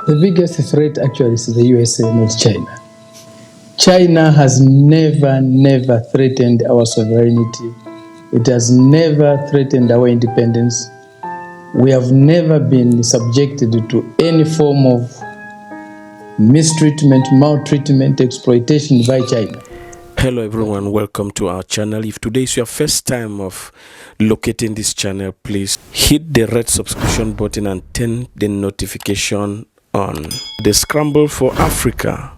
The biggest threat actually is the USA, not China. China has never threatened our sovereignty. It has never threatened our independence. We have never been subjected to any form of mistreatment, maltreatment, exploitation by China. Hello everyone, welcome to our channel. If today is your first time of locating this channel, please hit the red subscription button and turn the notification on. The Scramble for Africa.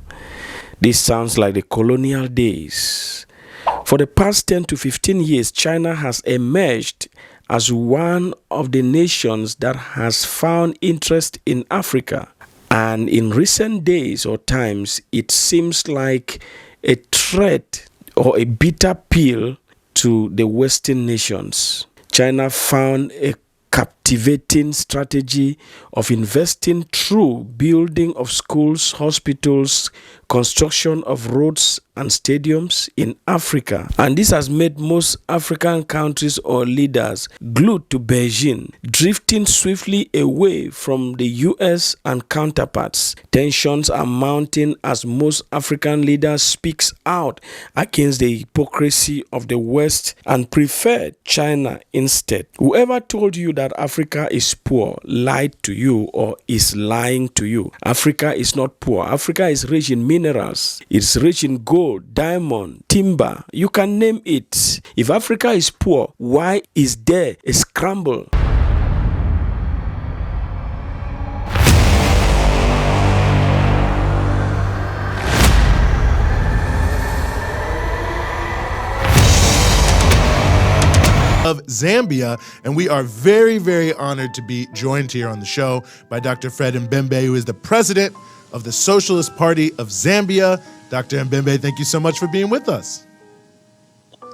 This sounds like the colonial days. For the past 10 to 15 years, China has emerged as one of the nations that has found interest in Africa. And in recent days or times, it seems like a threat or a bitter pill to the Western nations. China found a captivating strategy of investing through building of schools, hospitals, construction of roads and stadiums in Africa. And this has made most African countries or leaders glued to Beijing, drifting swiftly away from the US and counterparts. Tensions are mounting as most African leaders speak out against the hypocrisy of the West and prefer China instead. Whoever told you that Africa is poor lied to you or is lying to you. Africa is not poor. Africa is rich in minerals. It's rich in gold, diamond, timber. You can name it. If Africa is poor, why is there a scramble? Of Zambia, and we are very honored to be joined here on the show by Dr. Fred Mbembe, who is the president of the Socialist Party of Zambia. Dr. Mbembe, thank you so much for being with us.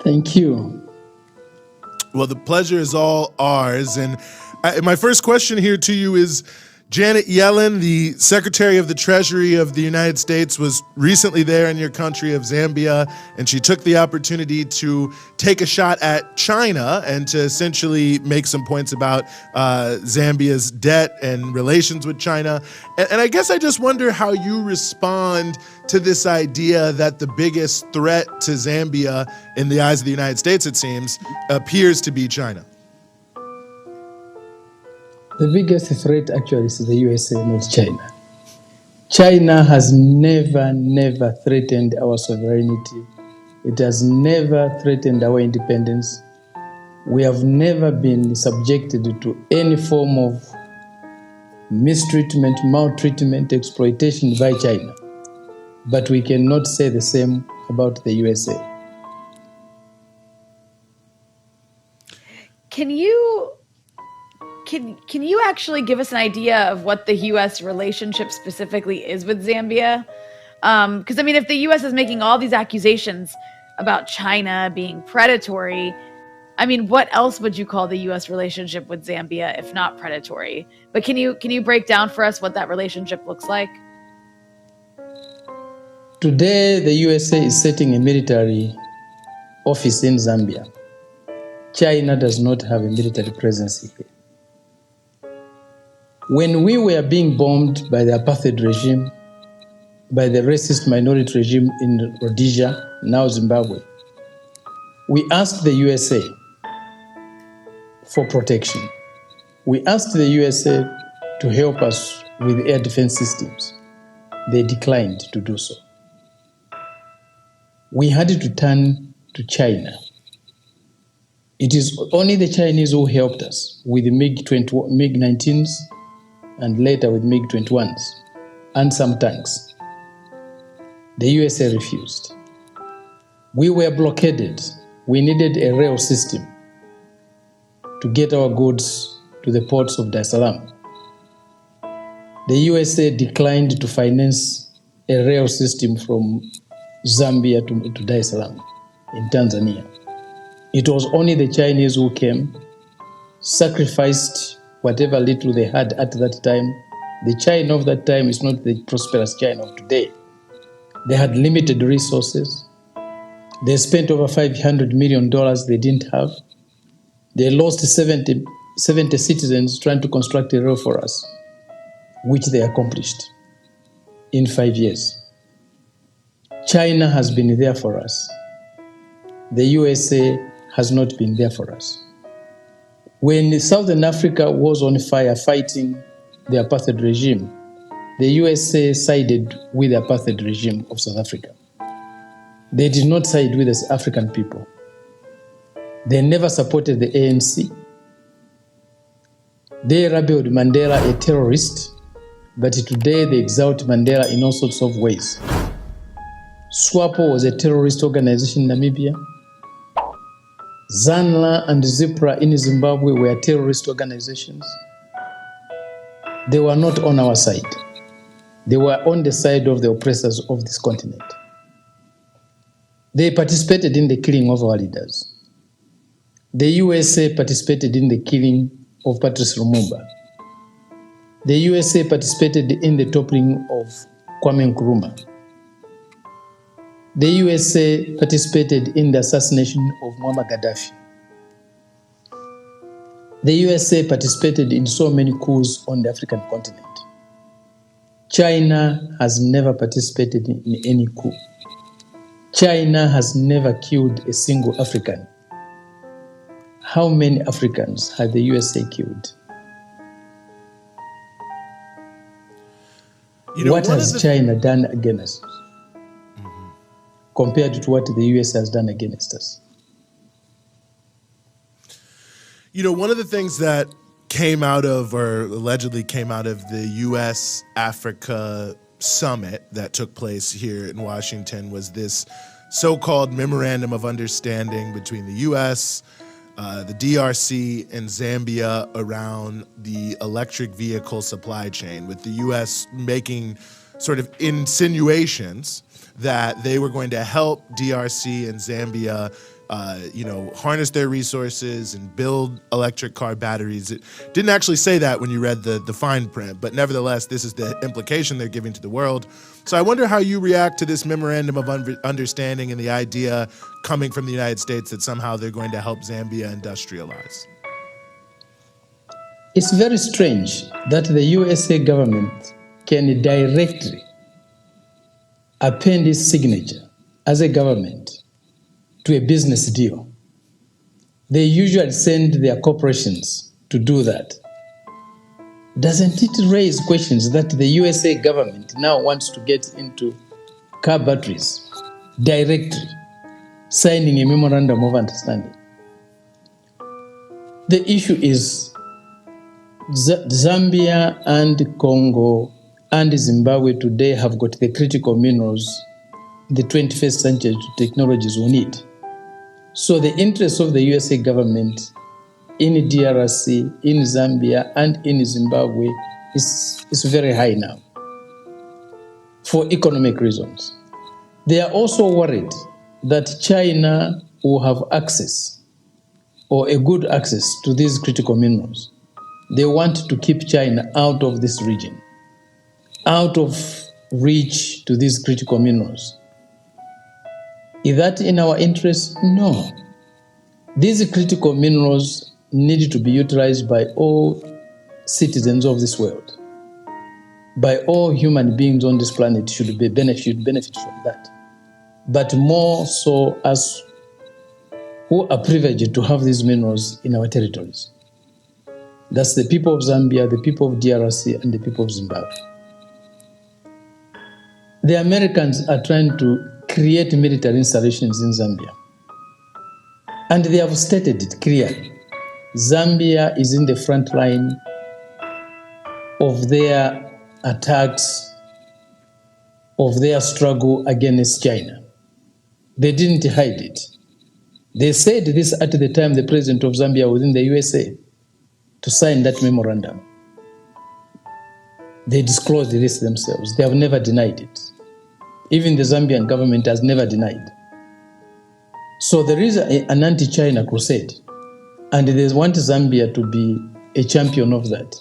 Thank you. Well, the pleasure is all ours, and my first question here to you is, Janet Yellen, the Secretary of the Treasury of the United States, was recently there in your country of Zambia, and she took the opportunity to take a shot at China and to essentially make some points about Zambia's debt and relations with China. And I guess I just wonder how you respond to this idea that the biggest threat to Zambia, in the eyes of the United States, it seems, appears to be China. The biggest threat actually is the USA, not China. China has never threatened our sovereignty. It has never threatened our independence. We have never been subjected to any form of mistreatment, maltreatment, exploitation by China. But we cannot say the same about the USA. Can you actually give us an idea of what the U.S. relationship specifically is with Zambia? Because, I mean, if the U.S. is making all these accusations about China being predatory, I mean, what else would you call the U.S. relationship with Zambia if not predatory? But can you break down for us what that relationship looks like? Today, the USA is setting a military office in Zambia. China does not have a military presence here. When we were being bombed by the apartheid regime, by the racist minority regime in Rhodesia, now Zimbabwe, we asked the USA for protection. We asked the USA to help us with air defense systems. They declined to do so. We had to turn to China. It is only the Chinese who helped us with the MiG-19s and later with MiG-21s and some tanks. The USA refused. We were blockaded. We needed a rail system to get our goods to the ports of Dar es Salaam. The USA declined to finance a rail system from Zambia to Dar es Salaam in Tanzania. It was only the Chinese who came, sacrificed whatever little they had at that time. The China of that time is not the prosperous China of today. They had limited resources. They spent over $500 million they didn't have. They lost 70 citizens trying to construct a rail for us. which they accomplished in 5 years. China has been there for us. The USA has not been there for us. When Southern Africa was on fire fighting the apartheid regime, the USA sided with the apartheid regime of South Africa. They did not side with the African people. They never supported the ANC. They labeled Mandela a terrorist, but today they exalt Mandela in all sorts of ways. SWAPO was a terrorist organization in Namibia. ZANLA and ZIPRA in Zimbabwe were terrorist organizations. They were not on our side. They were on the side of the oppressors of this continent. They participated in the killing of our leaders. The USA participated in the killing of Patrice Lumumba. The USA participated in the toppling of Kwame Nkrumah. The USA participated in the assassination of Muammar Gaddafi. The USA participated in so many coups on the African continent. China has never participated in any coup. China has never killed a single African. How many Africans had the USA killed? What has China done against us compared to what the US has done against us? You know, one of the things that came out of, or allegedly came out of, the US-Africa summit that took place here in Washington was this so-called Memorandum of Understanding between the US, the DRC, and Zambia around the electric vehicle supply chain, with the US making sort of insinuations that they were going to help DRC and Zambia harness their resources and build electric car batteries. It didn't actually say that when you read the fine print, but nevertheless, this is the implication they're giving to the world. So I wonder how you react to this Memorandum of Understanding and the idea coming from the United States that somehow they're going to help Zambia industrialize. It's very strange that the USA government can directly append its signature as a government to a business deal. They usually send their corporations to do that. Doesn't it raise questions that the USA government now wants to get into car batteries directly, signing a memorandum of understanding? The issue is Zambia and Congo and Zimbabwe today have got the critical minerals the 21st century technologies we need. So the interest of the USA government in DRC, in Zambia, and in Zimbabwe is very high now for economic reasons. They are also worried that China will have access, or a good access, to these critical minerals. They want to keep China out of this region, out of reach to these critical minerals. Is that in our interest? No. These critical minerals need to be utilized by all citizens of this world. By all human beings on this planet should benefit from that. But more so us who are privileged to have these minerals in our territories. That's the people of Zambia, the people of DRC, and the people of Zimbabwe. The Americans are trying to create military installations in Zambia. And they have stated it clearly. Zambia is in the front line of their attacks, of their struggle against China. They didn't hide it. They said this at the time the president of Zambia was in the USA to sign that memorandum. They disclosed this themselves. They have never denied it. Even the Zambian government has never denied. So there is an anti-China crusade, and they want Zambia to be a champion of that.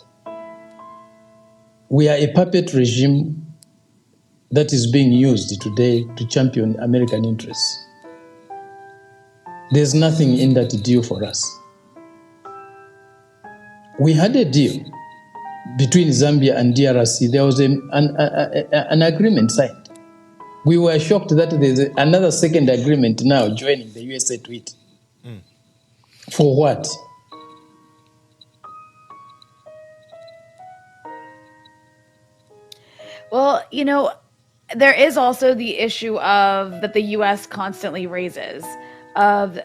We are a puppet regime that is being used today to champion American interests. There's nothing in that deal for us. We had a deal between Zambia and DRC, there was an agreement signed. We were shocked that there's another second agreement now joining the USA to it. For what? Well, there is also the issue of that the U.S. constantly raises of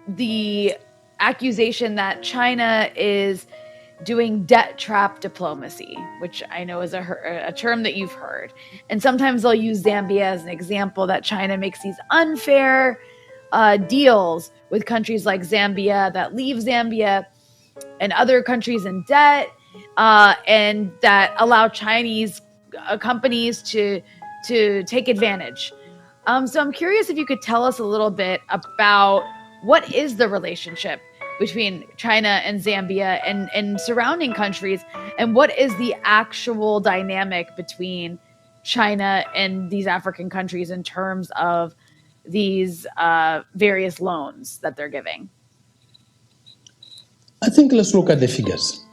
the accusation that China is doing debt trap diplomacy, which I know is a term that you've heard. And sometimes they'll use Zambia as an example that China makes these unfair deals with countries like Zambia that leave Zambia and other countries in debt, and that allow Chinese companies to take advantage. So I'm curious if you could tell us a little bit about what is the relationship between China and Zambia and surrounding countries, and what is the actual dynamic between China and these African countries in terms of these various loans that they're giving? I think let's look at the figures.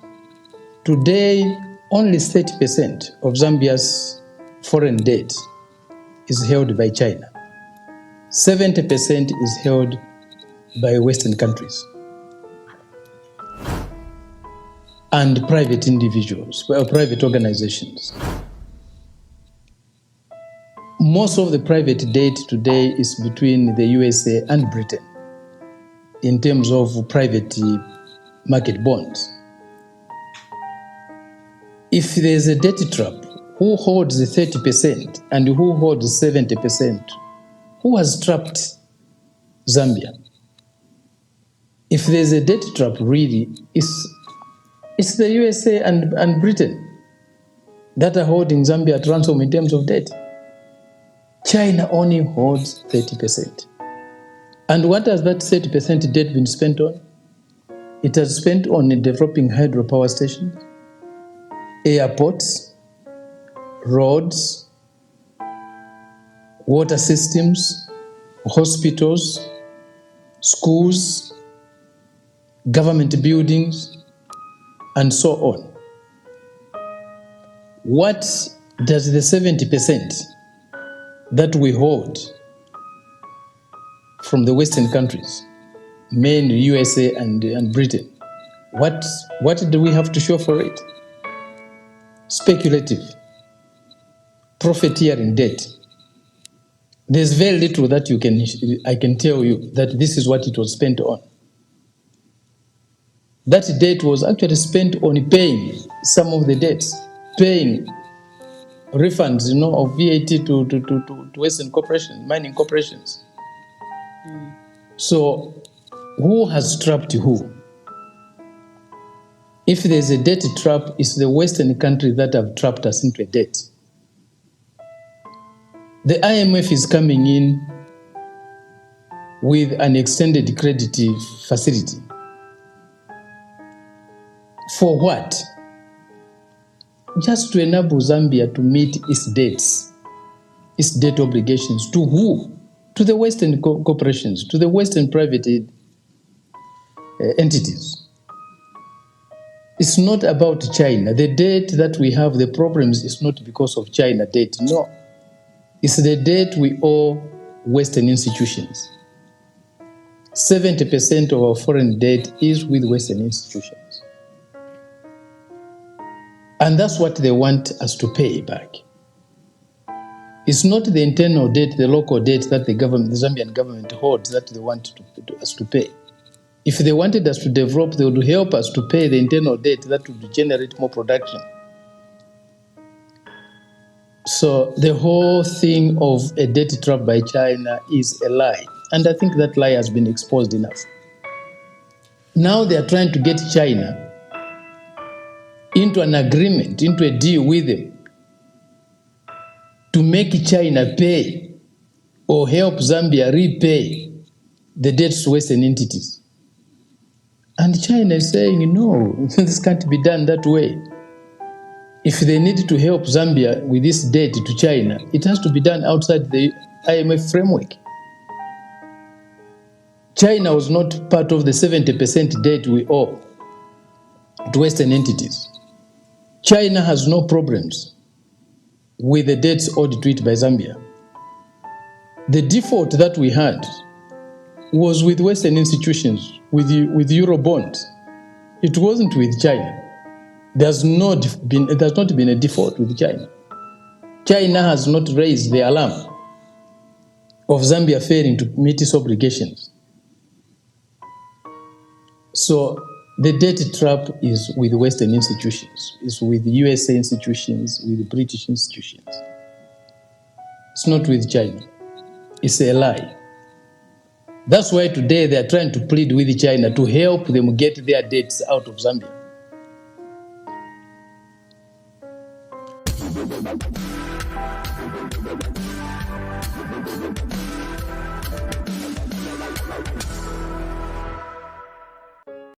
Today, only 30% of Zambia's foreign debt is held by China. 70% is held by Western countries and private individuals, well, private organizations. Most of the private debt today is between the USA and Britain in terms of private market bonds. If there's a debt trap, who holds the 30% and who holds 70%? Who has trapped Zambia? If there's a debt trap, really, it's the USA and Britain that are holding Zambia at ransom in terms of debt. China only holds 30%. And what has that 30% debt been spent on? It has spent on developing hydropower stations, airports, roads, water systems, hospitals, schools, government buildings, and so on. What does the 70% that we hold from the Western countries, mainly USA and Britain, what do we have to show for it? Speculative, profiteering debt. There's very little that I can tell you that this is what it was spent on. That debt was actually spent on paying some of the debts, paying refunds, of VAT to Western corporations, mining corporations. So, who has trapped who? If there's a debt trap, it's the Western countries that have trapped us into a debt. The IMF is coming in with an extended credit facility. For what? Just to enable Zambia to meet its debts, its debt obligations. To who? To the Western corporations, to the Western private entities. It's not about China. The debt that we have, the problems is not because of China debt, no. It's the debt we owe Western institutions. 70% of our foreign debt is with Western institutions. And that's what they want us to pay back. It's not the internal debt, the local debt that the Zambian government holds that they want us to pay. If they wanted us to develop, they would help us to pay the internal debt that would generate more production. So the whole thing of a debt trap by China is a lie. And I think that lie has been exposed enough. Now they are trying to get China into an agreement, into a deal with them to make China pay or help Zambia repay the debts to Western entities. And China is saying, no, this can't be done that way. If they need to help Zambia with this debt to China, it has to be done outside the IMF framework. China was not part of the 70% debt we owe to Western entities. China has no problems with the debts owed to it by Zambia. The default that we had was with Western institutions, with Eurobonds. It wasn't with China. There's not been a default with China. China has not raised the alarm of Zambia failing to meet its obligations. So the debt trap is with Western institutions, it's with USA institutions, with British institutions. It's not with China. It's a lie. That's why today they are trying to plead with China to help them get their debts out of Zambia.